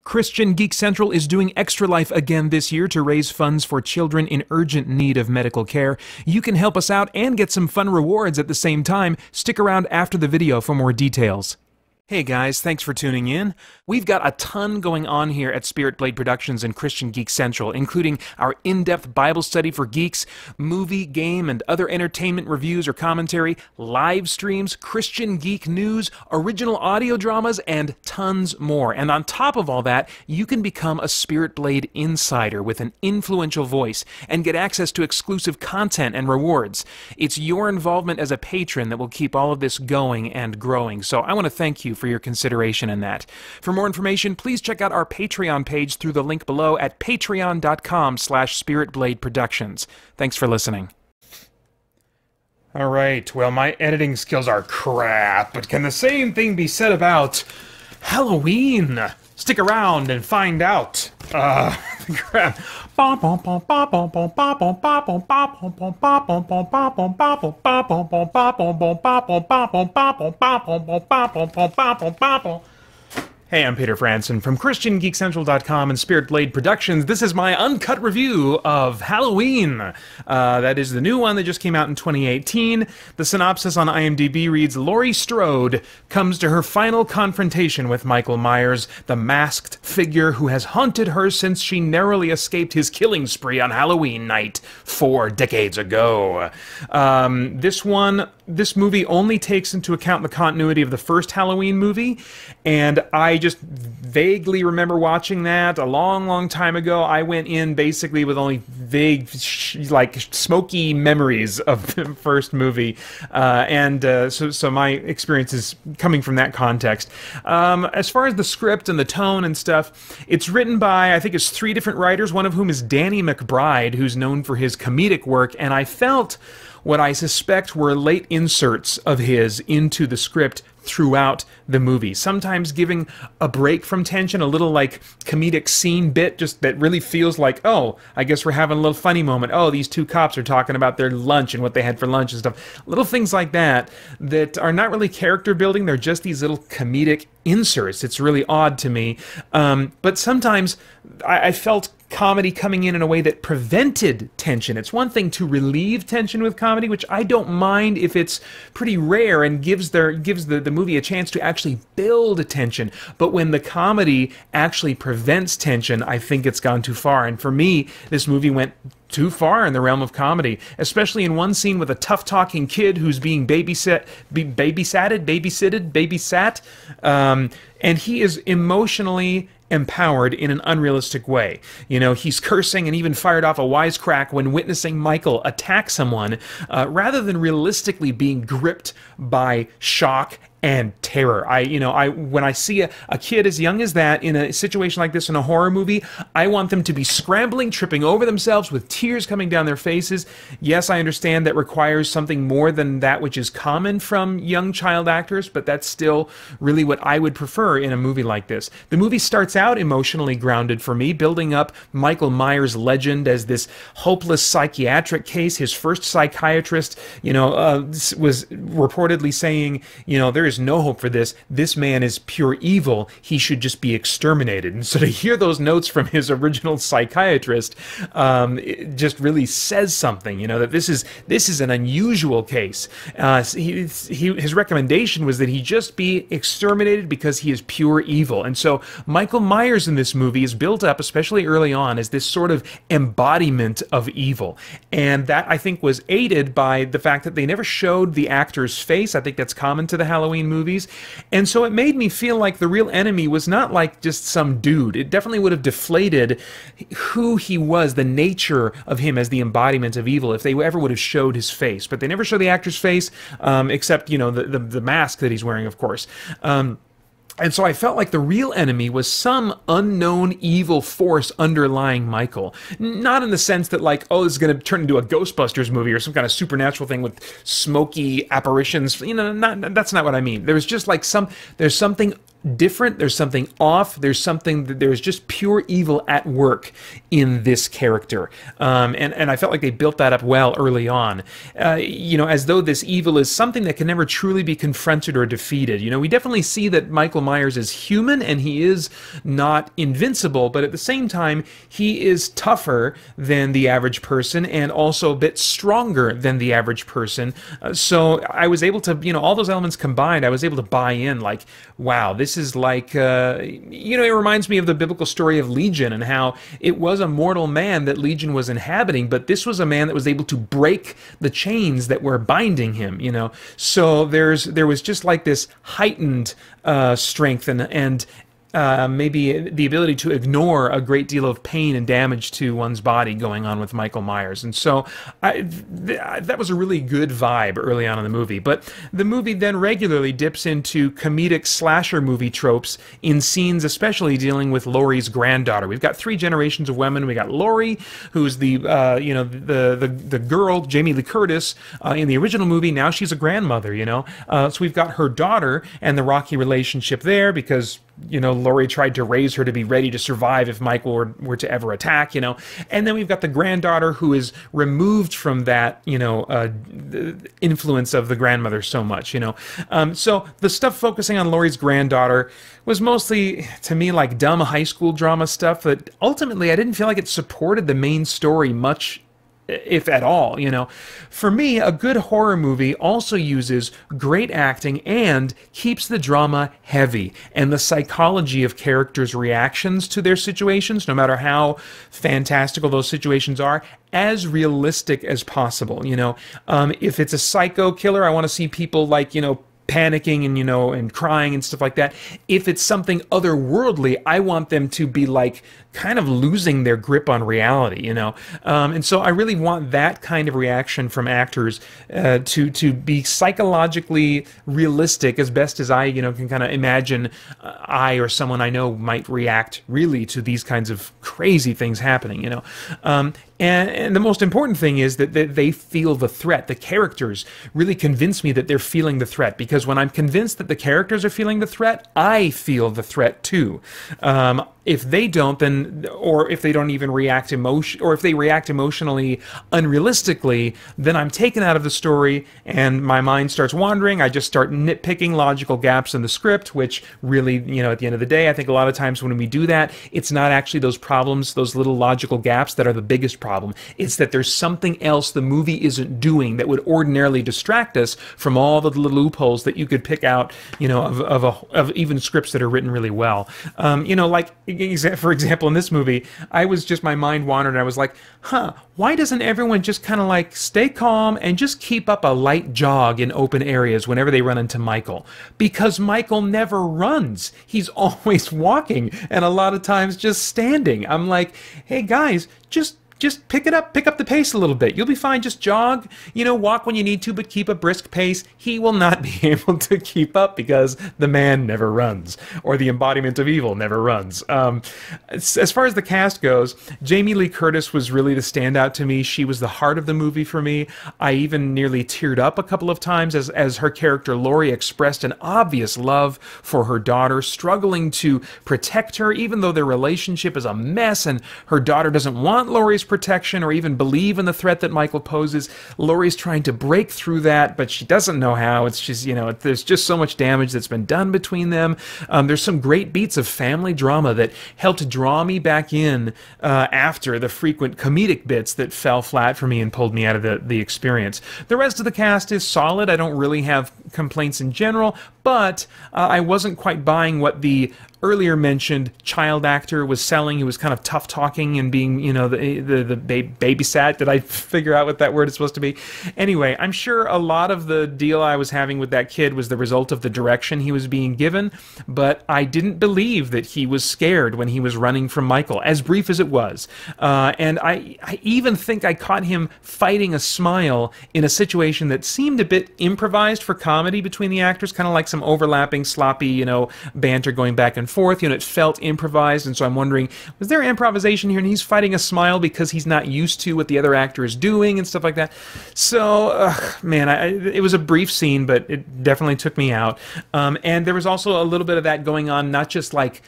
Christian Geek Central is doing Extra Life again this year to raise funds for children in urgent need of medical care. You can help us out and get some fun rewards at the same time. Stick around after the video for more details. Hey guys, thanks for tuning in. We've got a ton going on here at Spirit Blade Productions and Christian Geek Central, including our in-depth Bible study for geeks, movie, game, and other entertainment reviews or commentary, live streams, Christian geek news, original audio dramas, and tons more. And on top of all that, you can become a Spirit Blade insider with an influential voice and get access to exclusive content and rewards. It's your involvement as a patron that will keep all of this going and growing, so I want to thank you for your consideration in that. For more information, please check out our Patreon page through the link below at patreon.com/spiritbladeproductions. Thanks for listening. Alright, well, my editing skills are crap, but can the same thing be said about Halloween? Stick around and find out. Crap. Hey, I'm Peter Franson from christiangeekcentral.com and Spirit Blade Productions. This is my uncut review of Halloween. That is the new one that just came out in 2018. The synopsis on IMDb reads, Laurie Strode comes to her final confrontation with Michael Myers, the masked figure who has haunted her since she narrowly escaped his killing spree on Halloween night 4 decades ago. This movie only takes into account the continuity of the first Halloween movie, and I just vaguely remember watching that a long, long time ago. I went in basically with only vague, like, smoky memories of the first movie, so my experience is coming from that context. As far as the script and the tone and stuff, it's written by, I think it's 3 different writers, one of whom is Danny McBride, who's known for his comedic work, and I felt what I suspect were late inserts of his into the script throughout the movie, sometimes giving a break from tension, a little like comedic scene bit, just that really feels like, oh, I guess we're having a little funny moment. Oh, these 2 cops are talking about their lunch and what they had for lunch and stuff. Little things like that that are not really character building. They're just these little comedic inserts. It's really odd to me. But sometimes I felt comedy coming in a way that prevented tension. It's one thing to relieve tension with comedy, which I don't mind if it's pretty rare and gives the movie a chance to actually build tension. But when the comedy actually prevents tension, I think it's gone too far. And for me, this movie went too far in the realm of comedy, especially in one scene with a tough-talking kid who's being babysat, and he is emotionally empowered in an unrealistic way. You know, he's cursing and even fired off a wisecrack when witnessing Michael attack someone, rather than realistically being gripped by shock and terror. When I see a kid as young as that in a situation like this in a horror movie, I want them to be scrambling, tripping over themselves with tears coming down their faces. Yes, I understand that requires something more than that which is common from young child actors, but that's still really what I would prefer in a movie like this. The movie starts out emotionally grounded for me, building up Michael Myers' legend as this hopeless psychiatric case. His first psychiatrist, was reportedly saying, there is no hope for this. This man is pure evil. He should just be exterminated. And so to hear those notes from his original psychiatrist, it just really says something. That this is an unusual case. His recommendation was that he just be exterminated because he is pure evil. And so Michael Myers in this movie is built up, especially early on, as this sort of embodiment of evil. And that, I think, was aided by the fact that they never showed the actor's face. I think that's common to the Halloween movies. And so it made me feel like the real enemy was not like just some dude. It definitely would have deflated who he was, the nature of him as the embodiment of evil, if they ever would have showed his face. But they never show the actor's face, except, the mask that he's wearing, of course. And so I felt like the real enemy was some unknown evil force underlying Michael. Not in the sense that, like, oh, this is going to turn into a Ghostbusters movie or some kind of supernatural thing with smoky apparitions. That's not what I mean. There's just like there's something different, there's something off, there's just pure evil at work in this character. And I felt like they built that up well early on. As though this evil is something that can never truly be confronted or defeated. We definitely see that Michael Myers is human and he is not invincible, but at the same time, he is tougher than the average person and also a bit stronger than the average person. So I was able to, all those elements combined, I was able to buy in, like, wow, this is like, it reminds me of the biblical story of Legion and how it was a mortal man that Legion was inhabiting, but this was a man that was able to break the chains that were binding him, So there was just like this heightened strength and maybe the ability to ignore a great deal of pain and damage to one's body going on with Michael Myers. And so that was a really good vibe early on in the movie. But the movie then regularly dips into comedic slasher movie tropes in scenes especially dealing with Laurie's granddaughter. We've got three generations of women. We got Laurie, who's the girl, Jamie Lee Curtis, in the original movie. Now she's a grandmother, So we've got her daughter and the rocky relationship there because Laurie tried to raise her to be ready to survive if Michael were to ever attack, And then we've got the granddaughter who is removed from that, influence of the grandmother so much, So the stuff focusing on Laurie's granddaughter was mostly, to me, like dumb high school drama stuff that ultimately I didn't feel like it supported the main story much, if at all, For me, a good horror movie also uses great acting and keeps the drama heavy and the psychology of characters' reactions to their situations, no matter how fantastical those situations are, as realistic as possible, If it's a psycho killer, I want to see people like, panicking and and crying and stuff like that. If it's something otherworldly, I want them to be like kind of losing their grip on reality, and so I really want that kind of reaction from actors to be psychologically realistic as best as I can kind of imagine I or someone I know might react really to these kinds of crazy things happening, And the most important thing is that they feel the threat. The characters really convince me that they're feeling the threat, because when I'm convinced that the characters are feeling the threat, I feel the threat too. If they don't, then, or if they don't even react or if they react emotionally unrealistically, then I'm taken out of the story and my mind starts wandering. I just start nitpicking logical gaps in the script, which really, at the end of the day, I think a lot of times when we do that, it's not actually those problems, those little logical gaps that are the biggest problem. It's that there's something else the movie isn't doing that would ordinarily distract us from all the little loopholes that you could pick out, of even scripts that are written really well. For example, in this movie, my mind wandered and I was like, why doesn't everyone just kind of like stay calm and just keep up a light jog in open areas whenever they run into Michael? Because Michael never runs. He's always walking and a lot of times just standing. I'm like, hey guys, just pick up the pace a little bit. You'll be fine. Just jog, walk when you need to, but keep a brisk pace. He will not be able to keep up because the man never runs, or the embodiment of evil never runs. As far as the cast goes, Jamie Lee Curtis was really the standout to me. She was the heart of the movie for me. I even nearly teared up a couple of times as her character Laurie expressed an obvious love for her daughter, struggling to protect her, even though their relationship is a mess and her daughter doesn't want Laurie's protection or even believe in the threat that Michael poses. Laurie's trying to break through that, but she doesn't know how. It's just, there's just so much damage that's been done between them. There's some great beats of family drama that helped draw me back in after the frequent comedic bits that fell flat for me and pulled me out of the experience. The rest of the cast is solid. I don't really have complaints in general, but I wasn't quite buying what the earlier mentioned child actor was selling. He was kind of tough talking and being, the babysat. Did I figure out what that word is supposed to be? Anyway, I'm sure a lot of the deal I was having with that kid was the result of the direction he was being given, but I didn't believe that he was scared when he was running from Michael, as brief as it was. And I even think I caught him fighting a smile in a situation that seemed a bit improvised for comedy between the actors, kind of like some overlapping, sloppy, banter going back and forth. It felt improvised, and so I'm wondering, was there improvisation here? And he's fighting a smile because he's not used to what the other actor is doing and stuff like that. So, man, it was a brief scene, but it definitely took me out. And there was also a little bit of that going on, not just like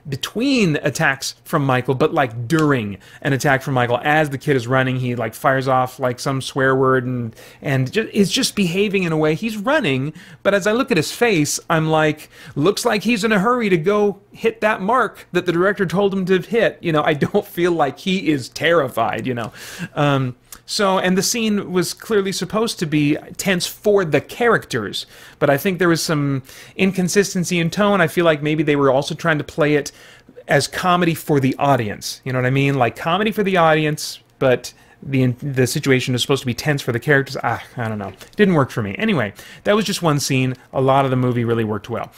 between attacks from Michael, but like during an attack from Michael. As the kid is running, he like fires off like some swear word and is just behaving in a way. He's running, but as I look at his face, I'm like, looks like he's in a hurry to go hit that mark that the director told him to hit. I don't feel like he is terrified, So, and the scene was clearly supposed to be tense for the characters, but I think there was some inconsistency in tone. I feel like maybe they were also trying to play it as comedy for the audience. You know what I mean? Like comedy for the audience, but the situation is supposed to be tense for the characters. I don't know. It didn't work for me. Anyway, that was just one scene. A lot of the movie really worked well.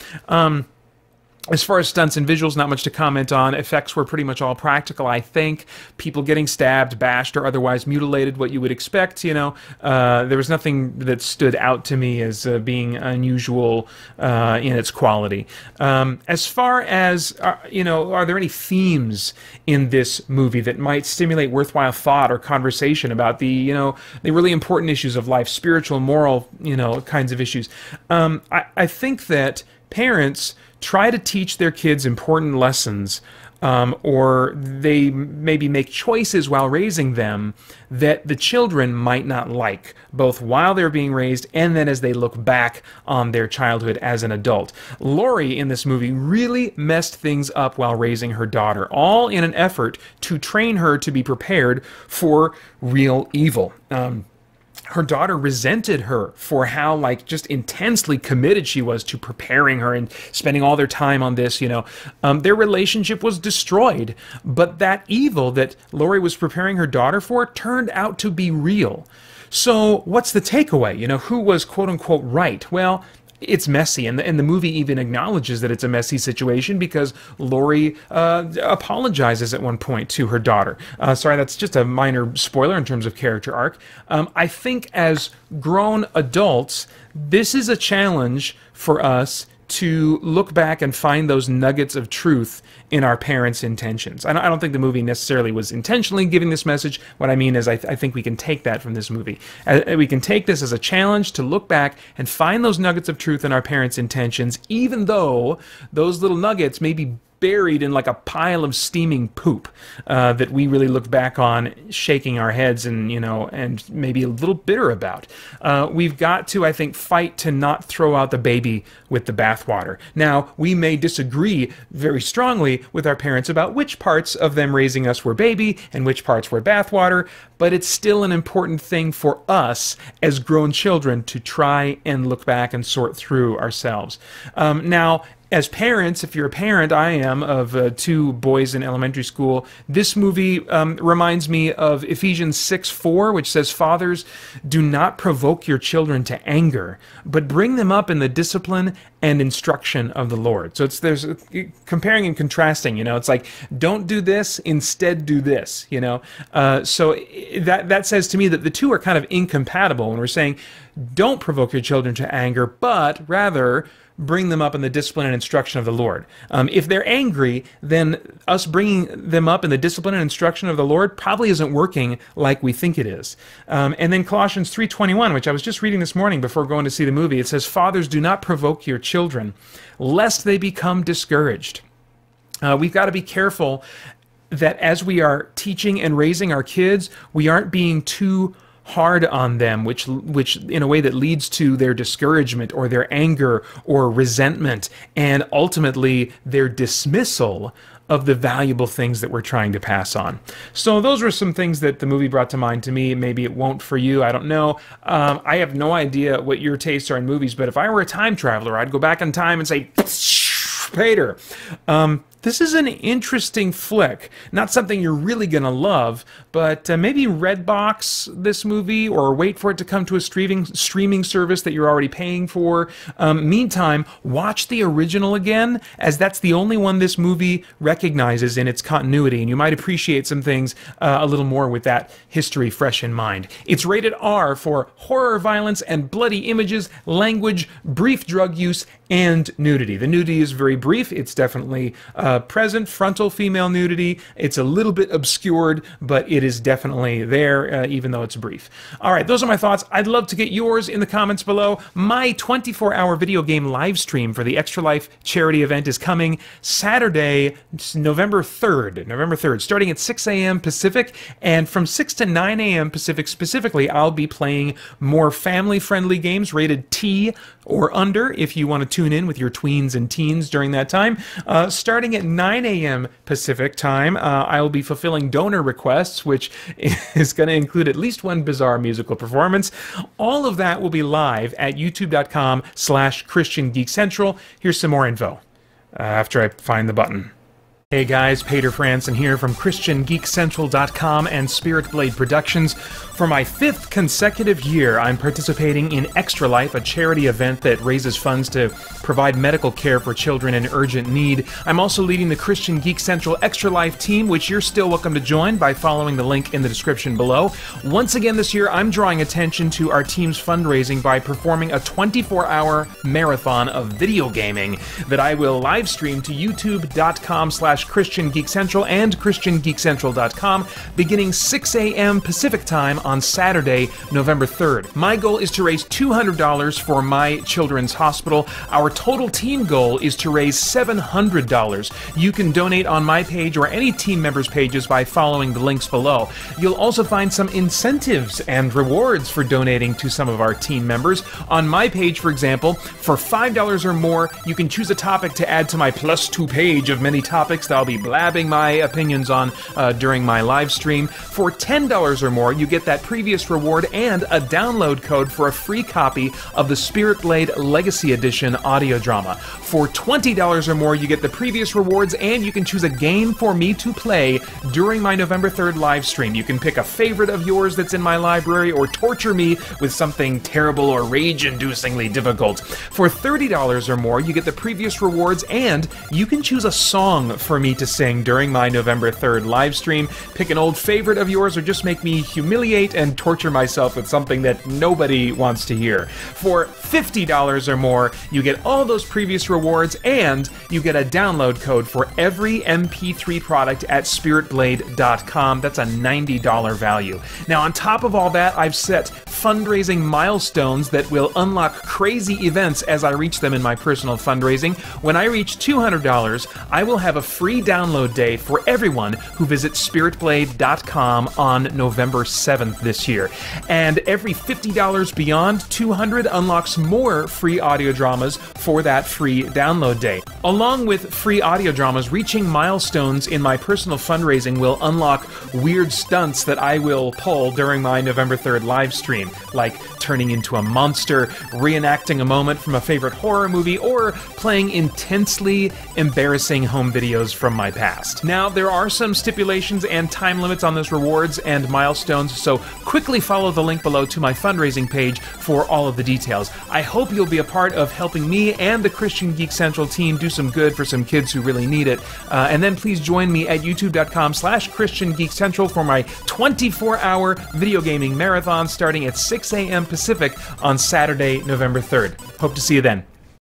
As far as stunts and visuals, not much to comment on. Effects were pretty much all practical, I think. People getting stabbed, bashed, or otherwise mutilated, what you would expect, There was nothing that stood out to me as being unusual in its quality. As far as, are there any themes in this movie that might stimulate worthwhile thought or conversation about the really important issues of life, spiritual, moral, kinds of issues? I think that parents try to teach their kids important lessons, or they maybe make choices while raising them that the children might not like, both while they're being raised and then as they look back on their childhood as an adult. Laurie in this movie really messed things up while raising her daughter, all in an effort to train her to be prepared for real evil. Her daughter resented her for how just intensely committed she was to preparing her and spending all their time on this, Their relationship was destroyed, but that evil that Laurie was preparing her daughter for turned out to be real. So what's the takeaway? Who was quote-unquote right? Well, it's messy, and the movie even acknowledges that it's a messy situation because Laurie apologizes at one point to her daughter. Sorry, that's just a minor spoiler in terms of character arc. I think as grown adults, this is a challenge for us to look back and find those nuggets of truth in our parents' intentions. I don't think the movie necessarily was intentionally giving this message. What I mean is I think we can take that from this movie. We can take this as a challenge to look back and find those nuggets of truth in our parents' intentions, even though those little nuggets may be buried in like a pile of steaming poop that we really look back on, shaking our heads and and maybe a little bitter about. We've got to, I think, fight to not throw out the baby with the bathwater. Now, we may disagree very strongly with our parents about which parts of them raising us were baby and which parts were bathwater, but it's still an important thing for us as grown children to try and look back and sort through ourselves. Now, as parents, if you're a parent, I am, of two boys in elementary school, this movie reminds me of Ephesians 6:4, which says, "Fathers, do not provoke your children to anger, but bring them up in the discipline and instruction of the Lord." So there's comparing and contrasting, it's like, don't do this, instead do this, So that says to me that the two are kind of incompatible when we're saying, don't provoke your children to anger, but rather bring them up in the discipline and instruction of the Lord. If they're angry, then us bringing them up in the discipline and instruction of the Lord probably isn't working like we think it is. And then Colossians 3:21, which I was just reading this morning before going to see the movie, it says, "Fathers, do not provoke your children, lest they become discouraged." We've got to be careful that as we are teaching and raising our kids, we aren't being too hard on them, which in a way that leads to their discouragement or their anger or resentment and ultimately their dismissal of the valuable things that we're trying to pass on. So those were some things that the movie brought to mind to me. Maybe it won't for you. I don't know. I have no idea what your tastes are in movies, but if I were a time traveler, I'd go back in time and say, Pater. This is an interesting flick. Not something you're really going to love, but maybe Redbox this movie or wait for it to come to a streaming service that you're already paying for. Meantime, watch the original again, as that's the only one this movie recognizes in its continuity, and you might appreciate some things a little more with that history fresh in mind. It's rated R for horror, violence, and bloody images, language, brief drug use, and nudity. The nudity is very brief. It's definitely present, frontal female nudity. It's a little bit obscured, but it is definitely there, even though it's brief. All right, those are my thoughts. I'd love to get yours in the comments below. My 24-hour video game live stream for the Extra Life charity event is coming Saturday, November 3rd, starting at 6 a.m. Pacific, and from 6 to 9 a.m. Pacific specifically, I'll be playing more family-friendly games rated T or under if you want to tune in with your tweens and teens during that time. Starting at 9 a.m. Pacific time, I will be fulfilling donor requests, which is going to include at least one bizarre musical performance. All of that will be live at youtube.com/ChristianGeekCentral. Here's some more info after I find the button. Hey guys, Pater Franson here from christiangeekcentral.com and Spirit Blade Productions. For my 5th consecutive year, I'm participating in Extra Life, a charity event that raises funds to provide medical care for children in urgent need. I'm also leading the Christian Geek Central Extra Life team, which you're still welcome to join by following the link in the description below. Once again this year, I'm drawing attention to our team's fundraising by performing a 24-hour marathon of video gaming that I will live stream to youtube.com/ChristianGeekCentral and ChristianGeekCentral.com beginning 6 a.m. Pacific time on Saturday, November 3rd. My goal is to raise $200 for my children's hospital. Our total team goal is to raise $700. You can donate on my page or any team members' pages by following the links below. You'll also find some incentives and rewards for donating to some of our team members. On my page, for example, for $5 or more, you can choose a topic to add to my +2 page of many topics that I'll be blabbing my opinions on during my live stream. For $10 or more, you get that previous reward and a download code for a free copy of the Spirit Blade Legacy Edition audio drama. For $20 or more, you get the previous rewards and you can choose a game for me to play during my November 3rd live stream. You can pick a favorite of yours that's in my library or torture me with something terrible or rage-inducingly difficult. For $30 or more, you get the previous rewards and you can choose a song for me to sing during my November 3rd live stream. Pick an old favorite of yours or just make me humiliate and torture myself with something that nobody wants to hear. For $50 or more, you get all those previous rewards and you get a download code for every MP3 product at spiritblade.com. That's a $90 value. Now, on top of all that, I've set fundraising milestones that will unlock crazy events as I reach them in my personal fundraising. When I reach $200, I will have a free download day for everyone who visits spiritblade.com on November 7th this year. And every $50 beyond $200 unlocks more free audio dramas for that free download day. Along with free audio dramas, reaching milestones in my personal fundraising will unlock weird stunts that I will pull during my November 3rd live stream, like turning into a monster, reenacting a moment from a favorite horror movie, or playing intensely embarrassing home videos from my past. Now, there are some stipulations and time limits on those rewards and milestones, so quickly follow the link below to my fundraising page for all of the details. I hope you'll be a part of helping me and the Christian Geek Central team do some good for some kids who really need it. And then please join me at youtube.com/ChristianGeekCentral for my 24-hour video gaming marathon starting at 6 a.m. Pacific on Saturday, November 3rd. Hope to see you then.